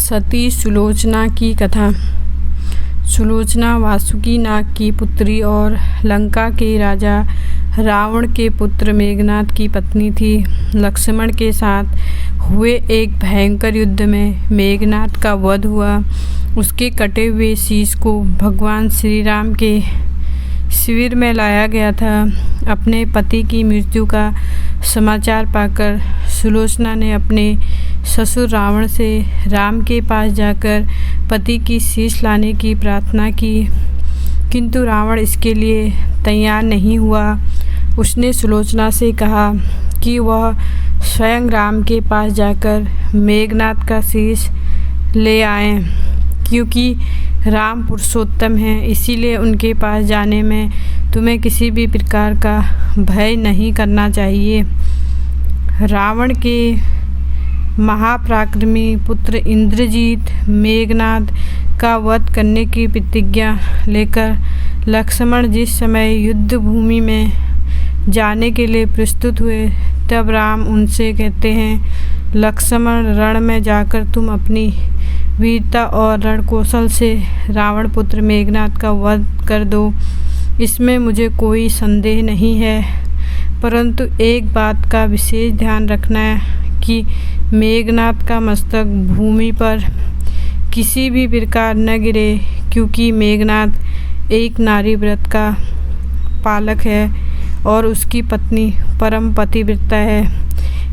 सती सुलोचना की कथा। सुलोचना वासुकी नाग की पुत्री और लंका के राजा रावण के पुत्र मेघनाद की पत्नी थी। लक्ष्मण के साथ हुए एक भयंकर युद्ध में मेघनाद का वध हुआ। उसके कटे हुए शीश को भगवान श्री राम के शिविर में लाया गया था। अपने पति की मृत्यु का समाचार पाकर सुलोचना ने अपने ससुर रावण से राम के पास जाकर पति की शीश लाने की प्रार्थना की, किंतु रावण इसके लिए तैयार नहीं हुआ। उसने सुलोचना से कहा कि वह स्वयं राम के पास जाकर मेघनाद का शीश ले आएं, क्योंकि राम पुरुषोत्तम हैं, इसीलिए उनके पास जाने में तुम्हें किसी भी प्रकार का भय नहीं करना चाहिए। रावण के महापराक्रमी पुत्र इंद्रजीत मेघनाद का वध करने की प्रतिज्ञा लेकर लक्ष्मण जिस समय युद्ध भूमि में जाने के लिए प्रस्तुत हुए, तब राम उनसे कहते हैं, लक्ष्मण, रण में जाकर तुम अपनी वीरता और रणकौशल से रावण पुत्र मेघनाद का वध कर दो। इसमें मुझे कोई संदेह नहीं है, परंतु एक बात का विशेष ध्यान रखना है कि मेघनाद का मस्तक भूमि पर किसी भी प्रकार न गिरे, क्योंकि मेघनाद एक नारी व्रत का पालक है और उसकी पत्नी परम पतिव्रता है।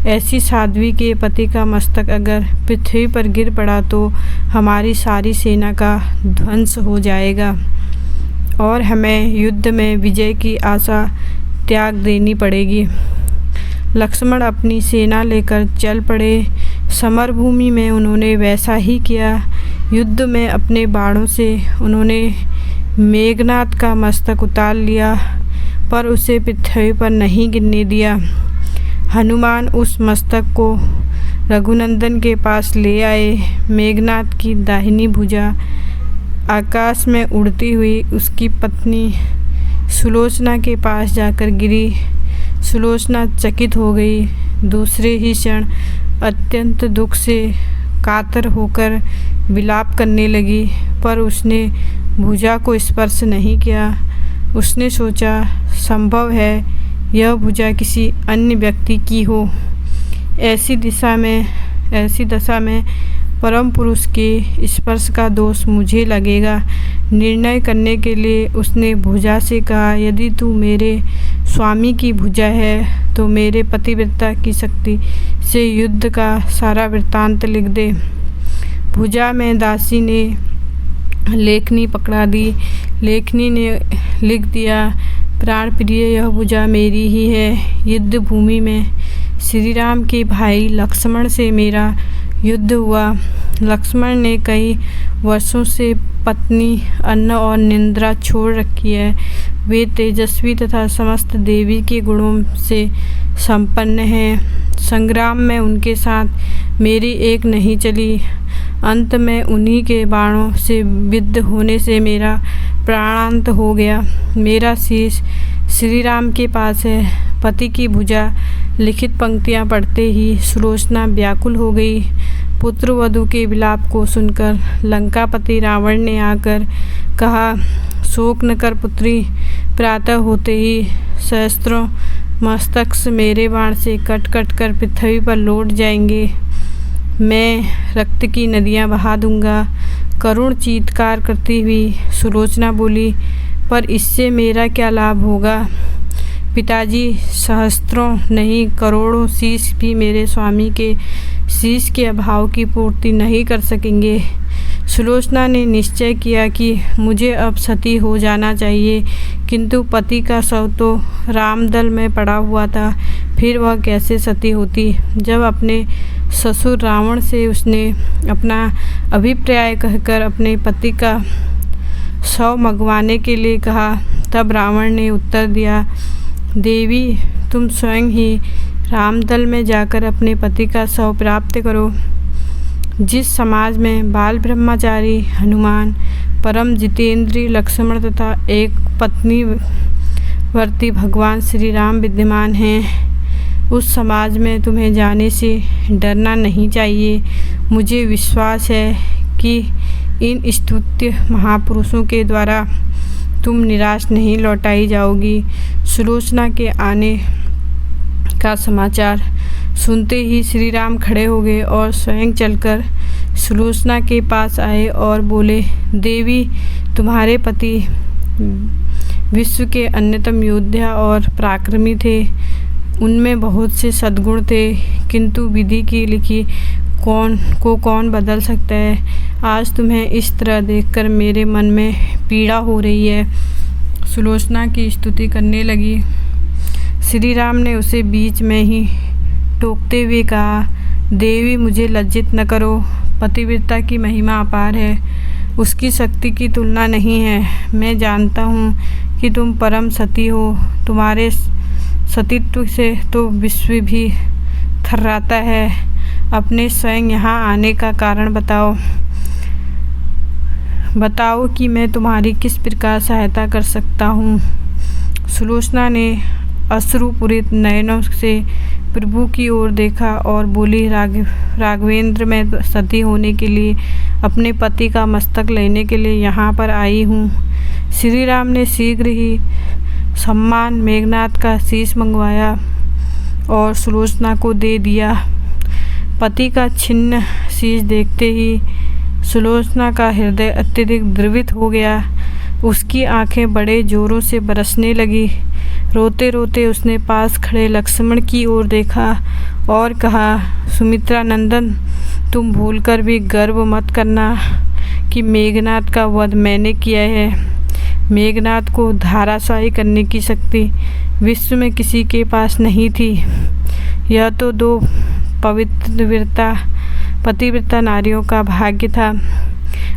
ऐसी साध्वी के पति का मस्तक अगर पृथ्वी पर गिर पड़ा तो हमारी सारी सेना का ध्वंस हो जाएगा और हमें युद्ध में विजय की आशा त्याग देनी पड़ेगी। लक्ष्मण अपनी सेना लेकर चल पड़े। समरभूमि में उन्होंने वैसा ही किया। युद्ध में अपने बाणों से उन्होंने मेघनाद का मस्तक उतार लिया, पर उसे पृथ्वी पर नहीं गिरने दिया। हनुमान उस मस्तक को रघुनंदन के पास ले आए। मेघनाद की दाहिनी भुजा आकाश में उड़ती हुई उसकी पत्नी सुलोचना के पास जाकर गिरी। सुलोचना चकित हो गई। दूसरे ही क्षण अत्यंत दुख से कातर होकर विलाप करने लगी, पर उसने भुजा को स्पर्श नहीं किया। उसने सोचा, संभव है यह भुजा किसी अन्य व्यक्ति की हो। ऐसी दशा में परम पुरुष के स्पर्श का दोष मुझे लगेगा। निर्णय करने के लिए उसने भुजा से कहा, यदि तू मेरे स्वामी की भुजा है तो मेरे पतिव्रता की शक्ति से युद्ध का सारा वृत्तांत लिख दे। भुजा में दासी ने लेखनी पकड़ा दी। लेखनी ने लिख दिया, प्राण प्रिय, यह भुजा मेरी ही है। युद्ध भूमि में श्री राम के भाई लक्ष्मण से मेरा युद्ध हुआ। लक्ष्मण ने कई वर्षों से पत्नी, अन्न और निद्रा छोड़ रखी है। वे तेजस्वी तथा समस्त देवी के गुणों से संपन्न हैं। संग्राम में उनके साथ मेरी एक नहीं चली। अंत में उन्हीं के बाणों से विद्ध होने से मेरा प्राणांत हो गया। मेरा शीश श्री राम के पास है। पति की भुजा लिखित पंक्तियां पढ़ते ही सुलोचना व्याकुल हो गई। पुत्र वधू के विलाप को सुनकर लंकापति रावण ने आकर कहा, शोक न कर पुत्री, प्रातः होते ही सहस्त्रों मस्तक मेरे बाण से कट कट कर पृथ्वी पर लौट जाएंगे। मैं रक्त की नदियां बहा दूंगा। करुण चीत्कार करती हुई सुलोचना बोली, पर इससे मेरा क्या लाभ होगा? पिताजी, सहस्त्रों नहीं करोड़ों शीश भी मेरे स्वामी के शीश के अभाव की पूर्ति नहीं कर सकेंगे। सुलोचना ने निश्चय किया कि मुझे अब सती हो जाना चाहिए, किंतु पति का शव तो रामदल में पड़ा हुआ था, फिर वह कैसे सती होती। जब अपने ससुर रावण से उसने अपना अभिप्राय कहकर अपने पति का शव मंगवाने के लिए कहा, तब रावण ने उत्तर दिया, देवी, तुम स्वयं ही रामदल में जाकर अपने पति का शव प्राप्त करो। जिस समाज में बाल ब्रह्मचारी हनुमान, परम जितेंद्रीय लक्ष्मण तथा एक पत्नी वर्ती भगवान श्री राम विद्यमान हैं, उस समाज में तुम्हें जाने से डरना नहीं चाहिए। मुझे विश्वास है कि इन स्तुत्य महापुरुषों के द्वारा तुम निराश नहीं लौटाई जाओगी। सुलोचना के आने का समाचार सुनते ही श्री राम खड़े हो गए और स्वयं चलकर सुलोचना के पास आए और बोले, देवी, तुम्हारे पति विश्व के अन्यतम योद्धा और पराक्रमी थे। उनमें बहुत से सद्गुण थे, किंतु विधि की लिखी कौन बदल सकता है। आज तुम्हें इस तरह देखकर मेरे मन में पीड़ा हो रही है। सुलोचना की स्तुति करने लगी। श्री राम ने उसे बीच में ही टोकते हुए कहा, देवी, मुझे लज्जित न करो। पतिव्रता की महिमा अपार है, उसकी शक्ति की तुलना नहीं है। मैं जानता हूँ कि तुम परम सती हो। तुम्हारे सतीत्व से तो विश्व भी थर्राता है। अपने स्वयं यहाँ आने का कारण बताओ कि मैं तुम्हारी किस प्रकार सहायता कर सकता हूँ। सुलोचना ने अश्रुपूरित नयनों से प्रभु की ओर देखा और बोली, राघवेंद्र, मैं सती होने के लिए अपने पति का मस्तक लेने के लिए यहाँ पर आई हूँ। श्री राम ने शीघ्र ही सम्मान मेघनाद का शीश मंगवाया और सुलोचना को दे दिया। पति का छिन्न शीश देखते ही सुलोचना का हृदय अत्यधिक द्रवित हो गया। उसकी आंखें बड़े जोरों से बरसने लगी। रोते रोते उसने पास खड़े लक्ष्मण की ओर देखा और कहा, सुमित्रा नंदन, तुम भूलकर भी गर्व मत करना कि मेघनाद का वध मैंने किया है। मेघनाद को धाराशायी करने की शक्ति विश्व में किसी के पास नहीं थी। यह तो दो पतिव्रता नारियों का भाग्य था।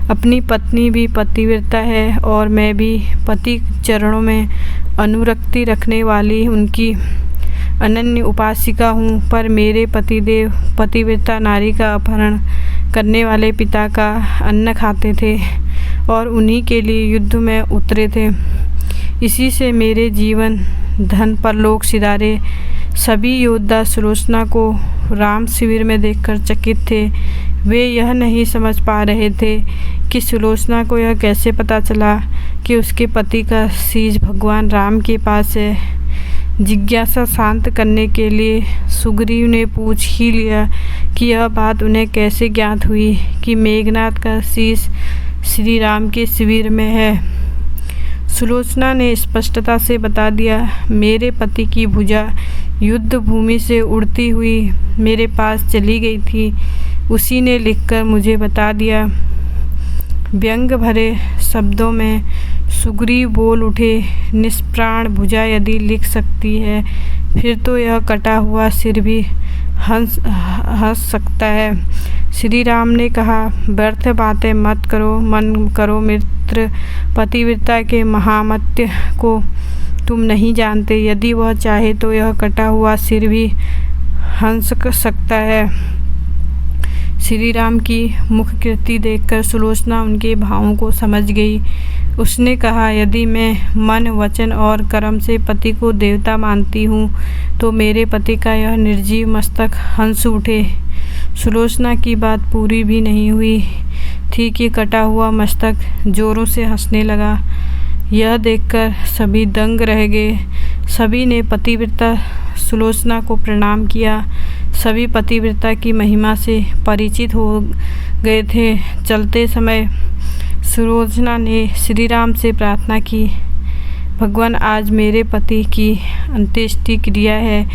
अपनी पत्नी भी पतिव्रता है और मैं भी पति चरणों में अनुरक्ति रखने वाली उनकी अनन्य उपासिका हूँ। पर मेरे पतिदेव पतिव्रता नारी का अपहरण करने वाले पिता का अन्न खाते थे और उन्हीं के लिए युद्ध में उतरे थे। इसी से मेरे जीवन धन परलोक सिधारे। सभी योद्धा सुलोचना को राम शिविर में देखकर चकित थे। वे यह नहीं समझ पा रहे थे कि सुलोचना को यह कैसे पता चला कि उसके पति का शीश भगवान राम के पास है। जिज्ञासा शांत करने के लिए सुग्रीव ने पूछ ही लिया कि यह बात उन्हें कैसे ज्ञात हुई कि मेघनाद का शीश श्री राम के शिविर में है। सुलोचना ने स्पष्टता से बता दिया, मेरे पति की भुजा युद्ध भूमि से उड़ती हुई मेरे पास चली गई थी। उसी ने लिखकर मुझे बता दिया। व्यंग भरे शब्दों में सुग्रीव बोल उठे, निष्प्राण भुजा यदि लिख सकती है, फिर तो यह कटा हुआ सिर भी हंस सकता है। श्री राम ने कहा, व्यर्थ बातें मत करो, मन करो मित्र। पतिव्रता के महामत्य को तुम नहीं जानते। यदि वह चाहे तो यह कटा हुआ सिर भी हंस सकता है। श्री राम की मुखकृति देखकर सुलोचना उनके भावों को समझ गई। उसने कहा, यदि मैं मन, वचन और कर्म से पति को देवता मानती हूँ तो मेरे पति का यह निर्जीव मस्तक हंस उठे। सुलोचना की बात पूरी भी नहीं हुई थी कि कटा हुआ मस्तक जोरों से हंसने लगा। यह देखकर सभी दंग रह गए। सभी ने पतिव्रता सुलोचना को प्रणाम किया। सभी पतिव्रता की महिमा से परिचित हो गए थे। चलते समय सुलोचना ने श्री राम से प्रार्थना की, भगवान, आज मेरे पति की अंत्येष्टि क्रिया है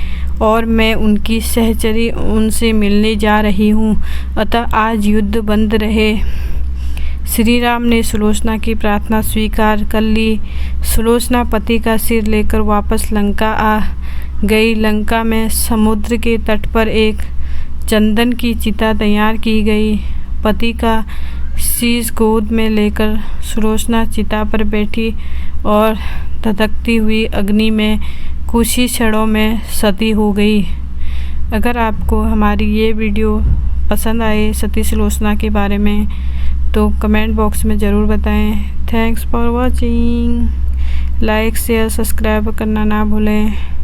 और मैं उनकी सहचरी उनसे मिलने जा रही हूँ, अतः आज युद्ध बंद रहे। श्री राम ने सुलोचना की प्रार्थना स्वीकार कर ली। सुलोचना पति का सिर लेकर वापस लंका आ गई। लंका में समुद्र के तट पर एक चंदन की चिता तैयार की गई। पति का शीश गोद में लेकर सुलोचना चिता पर बैठी और धधकती हुई अग्नि में कुछ ही क्षणों में सती हो गई। अगर आपको हमारी ये वीडियो पसंद आए सती सुलोचना के बारे में तो कमेंट बॉक्स में ज़रूर बताएं। Thanks for watching. Like share subscribe करना ना भूलें।